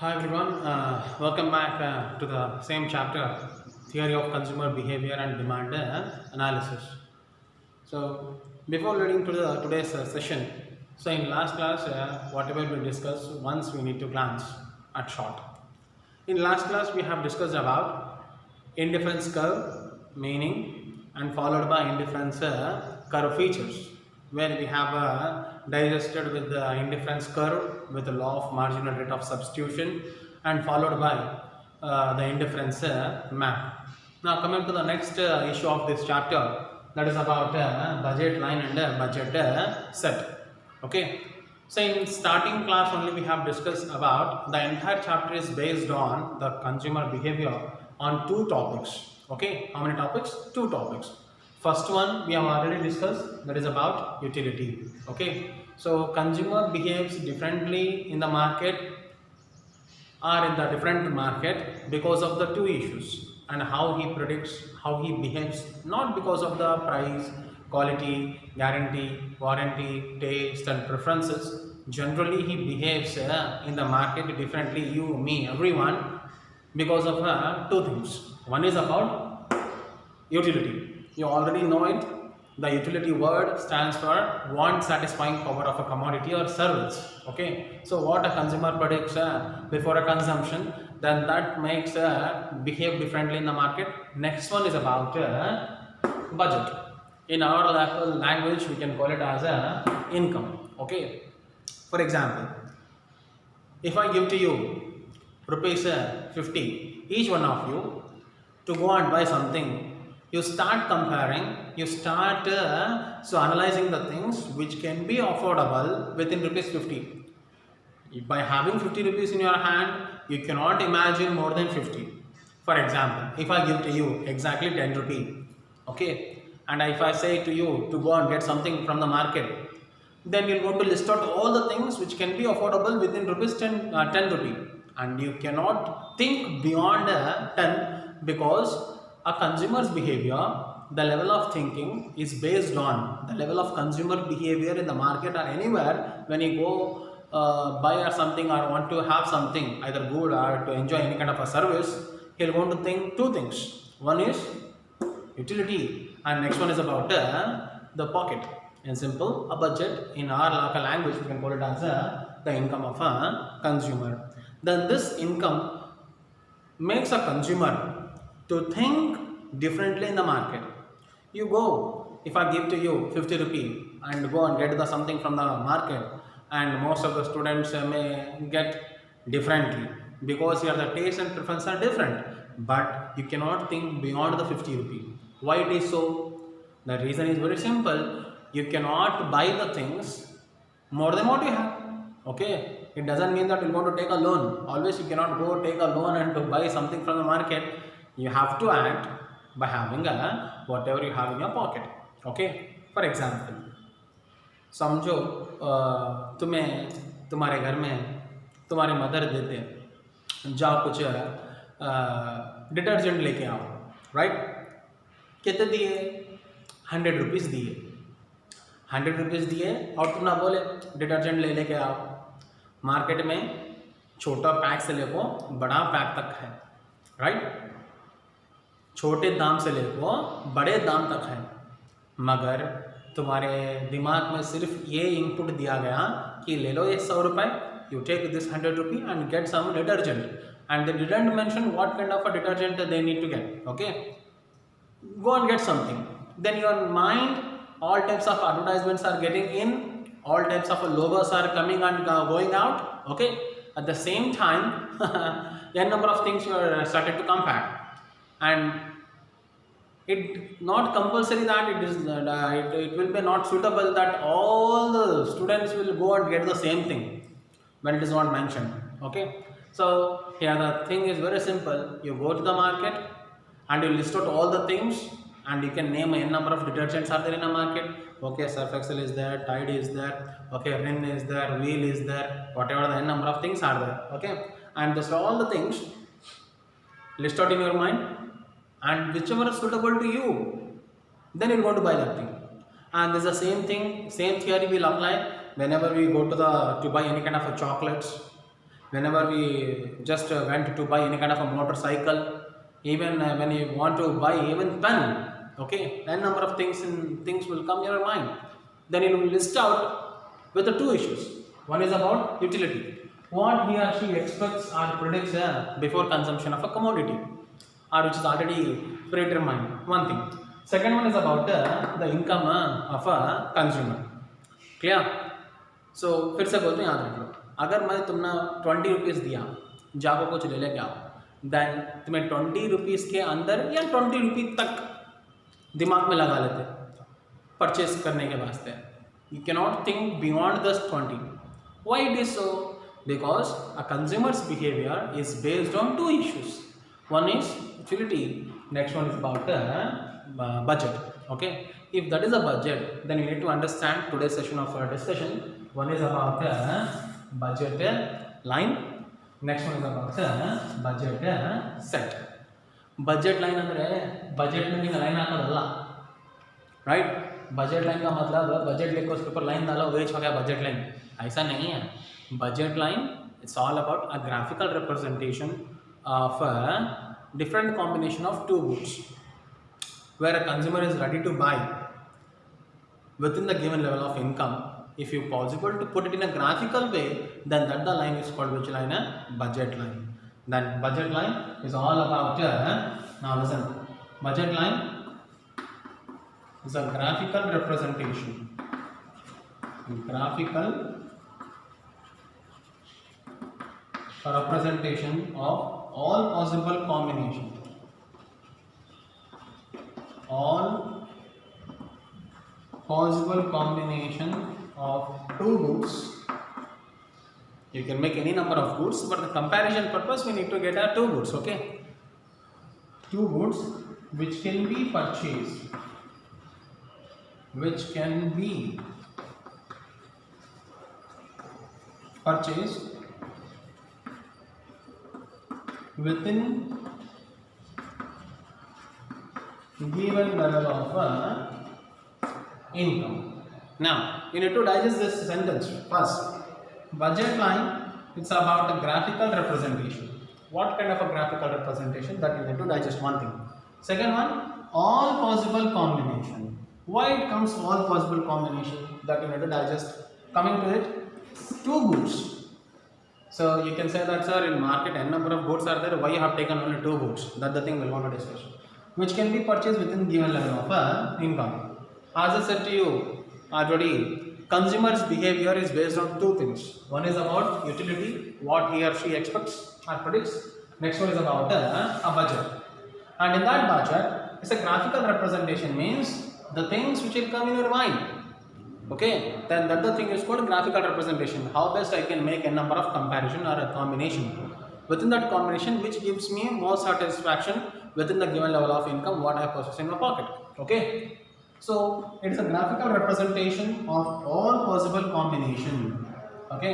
Hi everyone, welcome back to the same chapter, Theory of Consumer Behavior and Demand Analysis. So before leading to the today's session, so in last class, whatever we discussed, once we need to glance at short. In last class, we have discussed about indifference curve, meaning, and followed by indifference curve features, where we have digested with the indifference curve with the law of marginal rate of substitution, and followed by the indifference map. Now, coming to the next issue of this chapter, that is about budget line and budget set. Okay. So in starting class only we have discussed about the entire chapter is based on the consumer behavior on two topics. Okay, how many topics? Two topics. First one we have already discussed, that is about utility. Okay, so consumer behaves differently in the market or in the different market because of the two issues, and how he predicts, how he behaves, not because of the price, quality, guarantee, warranty, taste and preferences. Generally he behaves in the market differently, you, me, everyone, because of two things. One is about utility. You already know it. The utility word stands for want satisfying power of a commodity or service. Okay. So what a consumer predicts before a consumption, then that makes behave differently in the market. Next one is about budget. In our language, we can call it as income. Okay. For example, if I give to you rupees 50, each one of you, to go and buy something, you start comparing, you start analyzing the things which can be affordable within rupees 50. By having 50 rupees in your hand, you cannot imagine more than 50. For example, if I give to you exactly 10 rupee, okay, and if I say to you to go and get something from the market, then you're going to list out all the things which can be affordable within rupees 10 rupee, and you cannot think beyond 10, because a consumer's behavior, the level of thinking is based on the level of consumer behavior in the market or anywhere. When you go buy or something or want to have something, either good or to enjoy any kind of a service, he'll going to think two things. One is utility, and next one is about the pocket. In simple, a budget, in our local language we can call it as the income of a consumer. Then this income makes a consumer to think differently in the market. You go, if I give to you 50 rupee and go and get the something from the market, and most of the students may get differently, because here the taste and preference are different, but you cannot think beyond the 50 rupee. Why it is so? The reason is very simple. You cannot buy the things more than what you have. Okay, it doesn't mean that you're going to take a loan. Always you cannot go take a loan and to buy something from the market. You have to act by having a whatever you have in your pocket. Okay, for example, समझो तुम्हें तुम्हारे घर में तुम्हारे mother देते हैं, जाओ कुछ डिटर्जेंट लेके आओ, राइट? कितने दिए? 100 रुपीज़ दिए। 100 रुपीज़ दिए और तुम ना बोले डिटर्जेंट ले लेके आओ। मार्केट में छोटा पैक से लेको बड़ा पैक तक है, राइट? छोटे दाम से लेको बड़े दाम तक है, मगर तुम्हारे दिमाग में सिर्फ ये इनपुट दिया गया कि ले लो ये 100 रुपये, you take this 100 rupee and get some detergent, and they didn't mention what kind of a detergent they need to get. Okay, go and get something. Then your mind, all types of advertisements are getting in, all types of logos are coming and going out. Okay, at the same time n number of things you are started to compare, and it not compulsory that it is it will be not suitable that all the students will go and get the same thing when it is not mentioned. Okay, so here the thing is very simple. You go to the market and you list out all the things, and you can name a n number of detergents are there in a market. Okay, Surf Excel is there, Tide is there, okay, Rin is there, Wheel is there, whatever the n number of things are there. Okay, and these are all the things list out in your mind, and whichever is suitable to you, then you're going to buy that thing. And there's the same thing, same theory will apply whenever we go to buy any kind of a chocolates. Whenever we just went to buy any kind of a motorcycle, even when you want to buy even pen, okay, n number of things will come in your mind. Then you will list out with the two issues. One is about utility, what he or she expects or predicts before consumption of a commodity, or which is already predetermined. One thing. Second one is about the income of a consumer. Clear? सो फिर से बोलते हैं, याद रख लो, अगर मैं तुमने 20 rupees दिया, जाको कुछ ले लेके आओ, देन तुम्हें 20 रुपीज़ के अंदर या 20 रुपीज़ तक दिमाग में लगा लेते परचेस करने के वास्ते. You can not think beyond दस 20. Why it is so? Because a consumers behaviour is based on two issues. One is utility, next one is about budget. Okay, if that is a budget, then you need to understand today's session of our discussion. One is about budget line, next one is about budget set. Budget line ಅಂದ್ರೆ budget में line ಹಾಕೋದಲ್ಲ, right? Budget line का मतलब budget लिखो उसके ऊपर line डालो, वही हो गया बजट लाइन. ऐसा नहीं है. Budget line it's all about a graphical representation of a different combination of two goods where a consumer is ready to buy within the given level of income. If you possible to put it in a graphical way, then that the line is called which line? A budget line. Then budget line is all about now listen, budget line is a graphical representation, of all possible combination of two goods. You can make any number of goods, but the comparison purpose we need to get two goods. Okay, two goods which can be purchased within given level of income. Now you need to digest this sentence first. Budget line, it's about a graphical representation. What kind of a graphical representation? That you need to digest. One thing. Second one, all possible combination. Why it comes all possible combination? That you need to digest. Coming to it, two goods. So you can say that, sir, in market n number of goods are there, why you have taken only two goods? That's the thing we'll want to discuss. Which can be purchased within given level of income. As I said to you already, consumer's behavior is based on two things. One is about utility, what he or she expects or predicts. Next one is about a budget. And in that budget, it's a graphical representation, means the things which will come in your mind. Okay, then that the thing is called graphical representation. How best I can make a number of comparison or a combination within that combination which gives me more satisfaction within the given level of income what I possess in my pocket. Okay, so it is a graphical representation of all possible combination. Okay,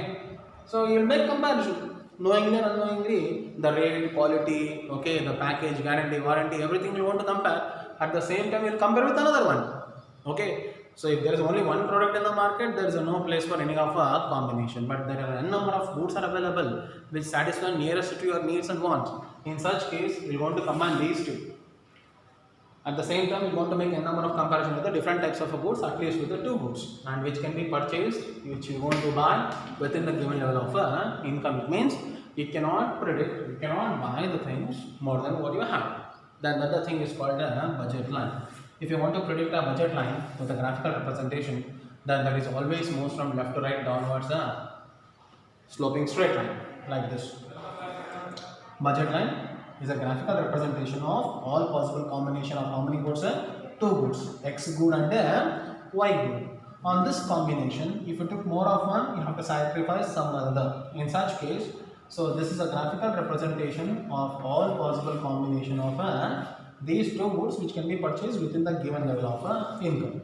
so you will make comparison knowingly or unknowingly, the rate, quality, okay, the package, guarantee, warranty, everything you want to compare. At the same time you will compare with another one. Okay, so if there is only one product in the market, there is no place for any of a combination. But there are a number of goods are available which satisfy nearest to your needs and wants. In such case, you want to combine these two. At the same time, you want to make a number of comparison with the different types of goods, at least with the two goods, and which can be purchased, which you want to buy within the given level of income. It means you cannot predict, you cannot buy the things more than what you have. Then another thing is called a budget line. If you want to predict a budget line with a graphical representation, then that is always moves from left to right downwards, sloping straight line like this. Budget line is a graphical representation of all possible combination of how many goods? Two goods, X good and Y good. On this combination, if you took more of one, you have to sacrifice some other. In such case, so this is a graphical representation of all possible combination of these two goods which can be purchased within the given level of income.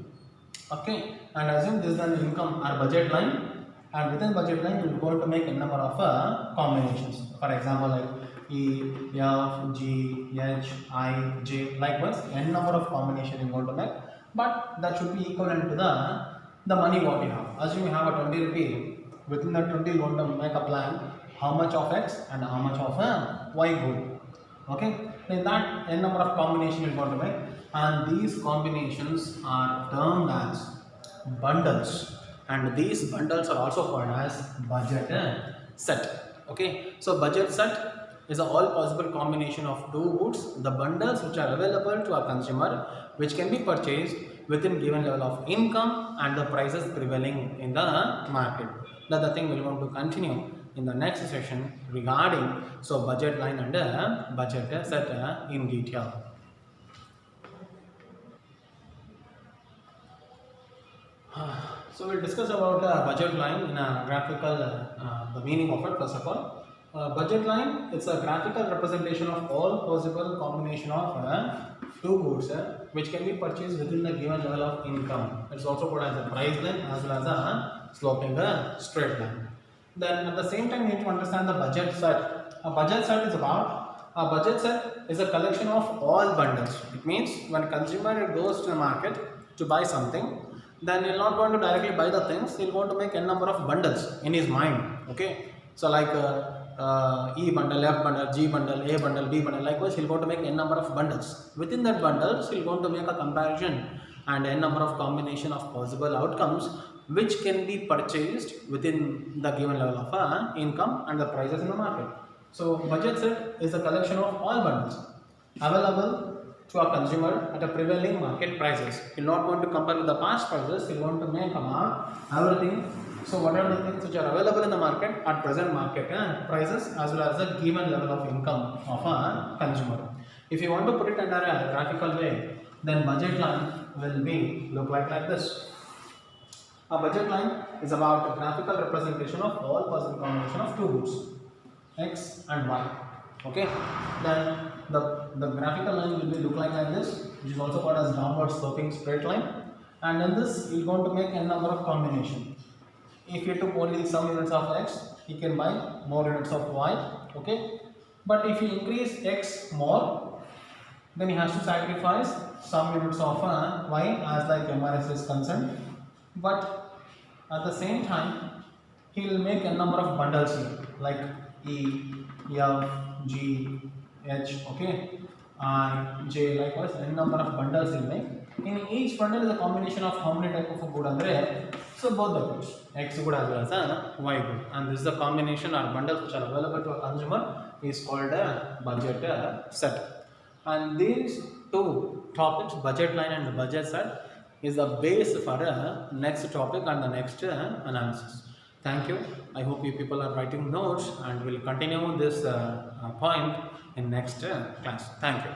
Okay, and assume this is an income or budget line, and within budget line you are going to make a number of combinations. For example, like E, F, G, H, I, J, likewise n number of combination you are going to make, but that should be equivalent to the money what you have. Assume you have a 20 rupee, within that 20 you want to make a plan how much of X and how much of Y good. Okay, in that n number of combinations we're going to make, and these combinations are termed as bundles, and these bundles are also called as budget set. Okay, so budget set is a all possible combination of two goods, the bundles which are available to a consumer, which can be purchased within given level of income and the prices prevailing in the market. That's the thing we want to continue in the next session regarding so budget line and budget set in detail. So we'll discuss about budget line in a graphical, the meaning of it first of all. Budget line is a graphical representation of all possible combination of two goods which can be purchased within the given level of income. It's also called as a price line as well as a sloping straight line. Then at the same time you need to understand the budget set. A budget set is a collection of all bundles. It means when consumer goes to the market to buy something, then he'll not going to directly buy the things, he'll going to make n number of bundles in his mind. Okay, so like E bundle, F bundle, G bundle, A bundle, B bundle, likewise he'll going to make n number of bundles. Within that bundles he'll going to make a comparison and n number of combination of possible outcomes which can be purchased within the given level of income and the prices in the market. So budget set is a collection of all bundles available to a consumer at a prevailing market prices. He'll not want to compare with the past prices, he'll want to make everything. So whatever the things which are available in the market at present market prices as well as the given level of income of a consumer. If you want to put it under a graphical way, then budget line will be look like this. A budget line is about a graphical representation of all possible combination of two goods, X and Y. Okay, then the graphical line will be look like this, which is also called as downward sloping straight line, and in this we are going to make n number of combination. If he took only some units of X, he can buy more units of Y. Okay, but if he increase X more, then he has to sacrifice some units of Y as like MRS is concerned. But at the same time, he will make a number of bundles here, like E, F, G, H, okay, I, J, likewise, n number of bundles he'll make. In each bundle is a combination of how many type of good andre, so both the goods, X good as well as Y good, and this is the combination or bundles which are available to a consumer is called a budget set. And these two topics, budget line and the budget set, is the base for next topic and the next analysis. Thank you. I hope you people are writing notes and will continue this point in next class. Thank you.